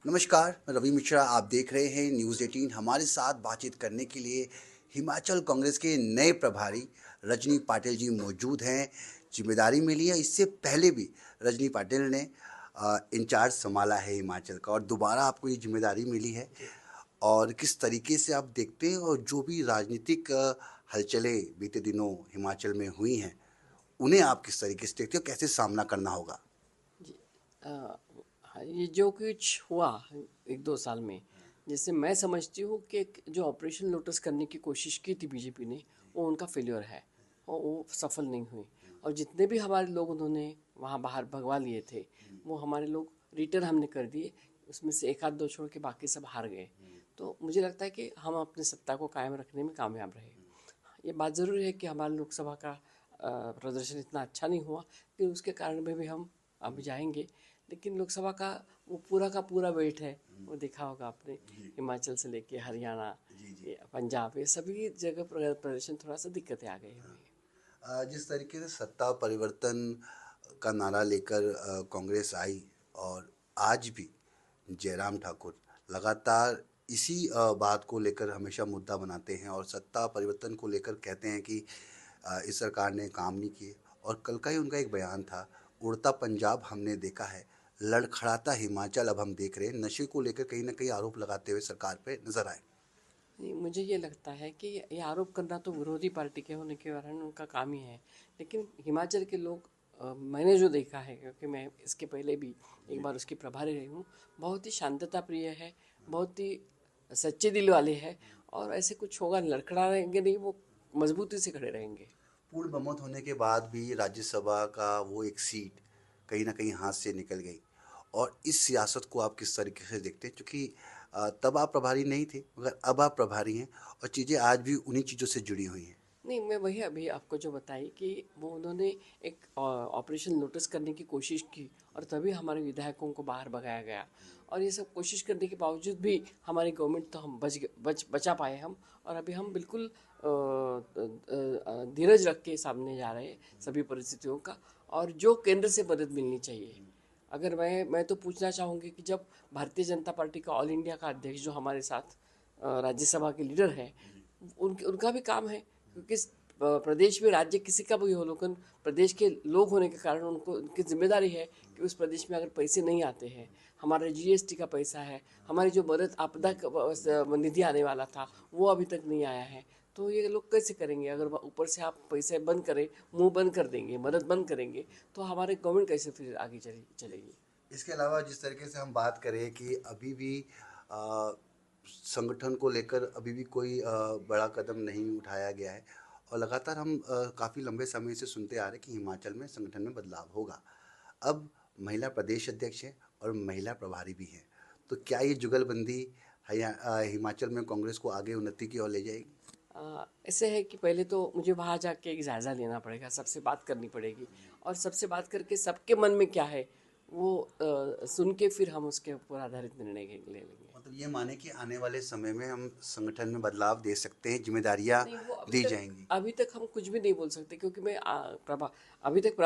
नमस्कार, मैं रवि मिश्रा। आप देख रहे हैं न्यूज़ 18। हमारे साथ बातचीत करने के लिए हिमाचल कांग्रेस के नए प्रभारी रजनी पाटिल जी मौजूद हैं। जिम्मेदारी मिली है, इससे पहले भी रजनी पाटिल ने इंचार्ज संभाला है हिमाचल का, और दोबारा आपको ये जिम्मेदारी मिली है। और किस तरीके से आप देखते हैं, और जो भी राजनीतिक हलचलें बीते दिनों हिमाचल में हुई हैं, उन्हें आप किस तरीके से देखते हो, कैसे सामना करना होगा? जी। अ, हाँ, ये जो कुछ हुआ 1-2 साल में, जैसे मैं समझती हूँ कि एक जो ऑपरेशन लोटस करने की कोशिश की थी बीजेपी ने, वो उनका फेल्योर है और वो सफल नहीं हुई। और जितने भी हमारे लोग उन्होंने वहाँ बाहर भगवा लिए थे, वो हमारे लोग रिटर्न हमने कर दिए। उसमें से एक आध दो छोड़ के बाकी सब हार गए। तो मुझे लगता है कि हम अपनी सत्ता को कायम रखने में कामयाब रहे। ये बात ज़रूरी है कि हमारे लोकसभा का प्रदर्शन इतना अच्छा नहीं हुआ कि उसके कारण भी हम अभी जाएंगे। लेकिन लोकसभा का पूरा वेट है। वो देखा होगा आपने, हिमाचल से लेके हरियाणा, ये पंजाब, ये सभी जगह प्रदर्शन थोड़ा सा दिक्कतें आ गई हुई हैं। जिस तरीके से सत्ता परिवर्तन का नारा लेकर कांग्रेस आई, और आज भी जयराम ठाकुर लगातार इसी बात को लेकर हमेशा मुद्दा बनाते हैं, और सत्ता परिवर्तन को लेकर कहते हैं कि इस सरकार ने काम नहीं किए। और कल का ही उनका एक बयान था, उड़ता पंजाब हमने देखा है, लड़खड़ाता हिमाचल अब हम देख रहे हैं। नशे को लेकर कहीं ना कहीं आरोप लगाते हुए सरकार पे नजर आए। नहीं, मुझे ये लगता है कि ये आरोप करना तो विरोधी पार्टी के होने के कारण उनका काम ही है। लेकिन हिमाचल के लोग, मैंने जो देखा है, क्योंकि मैं इसके पहले भी एक बार उसकी प्रभारी रही हूँ, बहुत ही शांतता प्रिय है, बहुत ही सच्चे दिल वाले हैं। और ऐसे कुछ होगा, लड़खड़ाएंगे नहीं, वो मजबूती से खड़े रहेंगे। पूर्ण बहुमत होने के बाद भी राज्यसभा का वो एक सीट कहीं ना कहीं हाथ से निकल गई। और इस सियासत को आप किस तरीके से देखते हैं, क्योंकि तब आप प्रभारी नहीं थे, मगर अब आप प्रभारी हैं, और चीज़ें आज भी उन्हीं चीज़ों से जुड़ी हुई हैं। नहीं, मैं वही अभी आपको जो बताई कि वो उन्होंने एक ऑपरेशन लोटस करने की कोशिश की, और तभी हमारे विधायकों को बाहर भगाया गया। और ये सब कोशिश करने के बावजूद भी हमारी गवर्नमेंट तो हम बचा पाए हम। और अभी हम बिल्कुल धीरज रख के सामने जा रहे हैं सभी परिस्थितियों का। और जो केंद्र से मदद मिलनी चाहिए, अगर मैं तो पूछना चाहूँगी कि जब भारतीय जनता पार्टी का ऑल इंडिया का अध्यक्ष जो हमारे साथ राज्यसभा के लीडर है, उनका भी काम है। क्योंकि प्रदेश में राज्य किसी का भी हो, लेकिन प्रदेश के लोग होने के कारण उनको उनकी जिम्मेदारी है कि उस प्रदेश में अगर पैसे नहीं आते हैं, हमारा जीएसटी का पैसा है, हमारी जो मदद आपदा निधि आने वाला था वो अभी तक नहीं आया है, तो ये लोग कैसे करेंगे? अगर ऊपर से आप पैसे बंद करें, मुंह बंद कर देंगे, मदद बंद करेंगे, तो हमारे गवर्नमेंट कैसे फिर आगे चलेगी? इसके अलावा जिस तरीके से हम बात करें कि अभी भी अ, संगठन को लेकर अभी भी कोई बड़ा कदम नहीं उठाया गया है, और लगातार हम काफ़ी लंबे समय से सुनते आ रहे हैं कि हिमाचल में संगठन में बदलाव होगा। अब महिला प्रदेश अध्यक्ष हैं और महिला प्रभारी भी हैं, तो क्या ये जुगलबंदी हिमाचल में कांग्रेस को आगे उन्नति की ओर ले जाएगी? ऐसे है कि पहले तो मुझे वहाँ जाके एक जायज़ा लेना पड़ेगा, सबसे बात करनी पड़ेगी। और सबसे बात करके सबके मन में क्या है वो सुन के फिर हम उसके ऊपर आधारित निर्णय ले लेंगे। मतलब ये माने कि आने वाले समय में हम संगठन में बदलाव दे सकते हैं, जिम्मेदारियां नहीं, वो अभी दी तक जाएंगी। अभी तक हम कुछ भी नहीं बोल सकते, क्योंकि मैं अभी तक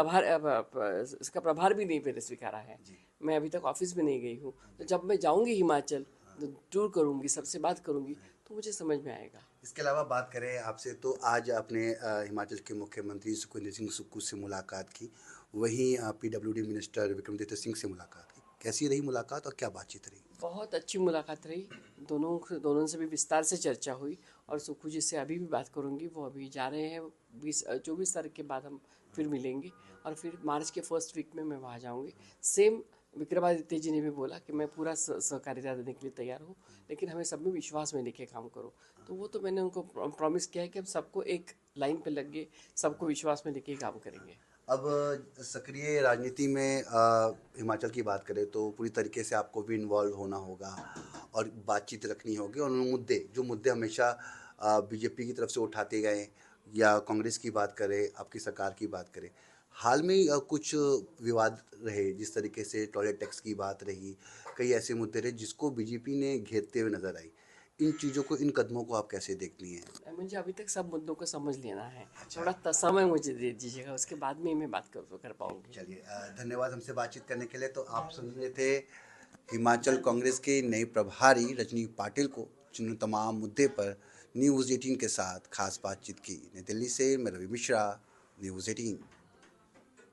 इसका प्रभार भी नहीं मैंने स्वीकारा है। जी। मैं अभी तक ऑफिस में नहीं गई हूँ। तो जब मैं जाऊँगी हिमाचल, तो टूर करूँगी, सबसे बात करूँगी, तो मुझे समझ में आएगा। इसके अलावा बात करें आपसे, तो आज आपने हिमाचल के मुख्यमंत्री सुखविंदर सिंह सुक्खू से मुलाकात की, वहीं पीडब्ल्यूडी मिनिस्टर विक्रमादित्य सिंह से मुलाकात की। कैसी रही मुलाकात और क्या बातचीत रही? बहुत अच्छी मुलाकात रही। दोनों से भी विस्तार से चर्चा हुई। और सुखू जी से अभी भी बात करूंगी, वो अभी जा रहे हैं। 24 तारीख के बाद हम फिर मिलेंगे। और फिर मार्च के फर्स्ट वीक में मैं वहाँ जाऊँगी। सेम विक्रमादित्य जी ने भी बोला कि मैं पूरा सहकारिता देने के लिए तैयार हूँ, लेकिन हमें सब में विश्वास में लेके काम करो। तो वो तो मैंने उनको प्रॉमिस किया है कि हम सबको एक लाइन पे लग गए, सबको विश्वास में लेके काम करेंगे। अब सक्रिय राजनीति में हिमाचल की बात करें तो पूरी तरीके से आपको भी इन्वॉल्व होना होगा, और बातचीत रखनी होगी, और उन मुद्दे हमेशा बीजेपी की तरफ से उठाते गए, या कांग्रेस की बात करें, आपकी सरकार की बात करें। हाल में कुछ विवाद रहे, जिस तरीके से टॉयलेट टैक्स की बात रही, कई ऐसे मुद्दे रहे जिसको बीजेपी ने घेरते हुए नजर आई। इन चीज़ों को, इन कदमों को आप कैसे देखती हैं? मुझे अभी तक सब मुद्दों को समझ लेना है। अच्छा। थोड़ा समय मुझे दे दीजिएगा, उसके बाद में ही मैं बात कर पाऊंगी। चलिए, धन्यवाद हमसे बातचीत करने के लिए। तो आप सुन रहे थे हिमाचल कांग्रेस के नए प्रभारी रजनी पाटिल को जिन्होंने तमाम मुद्दे पर न्यूज़ 18 के साथ खास बातचीत की। नई दिल्ली से मैं रवि मिश्रा, न्यूज़ 18।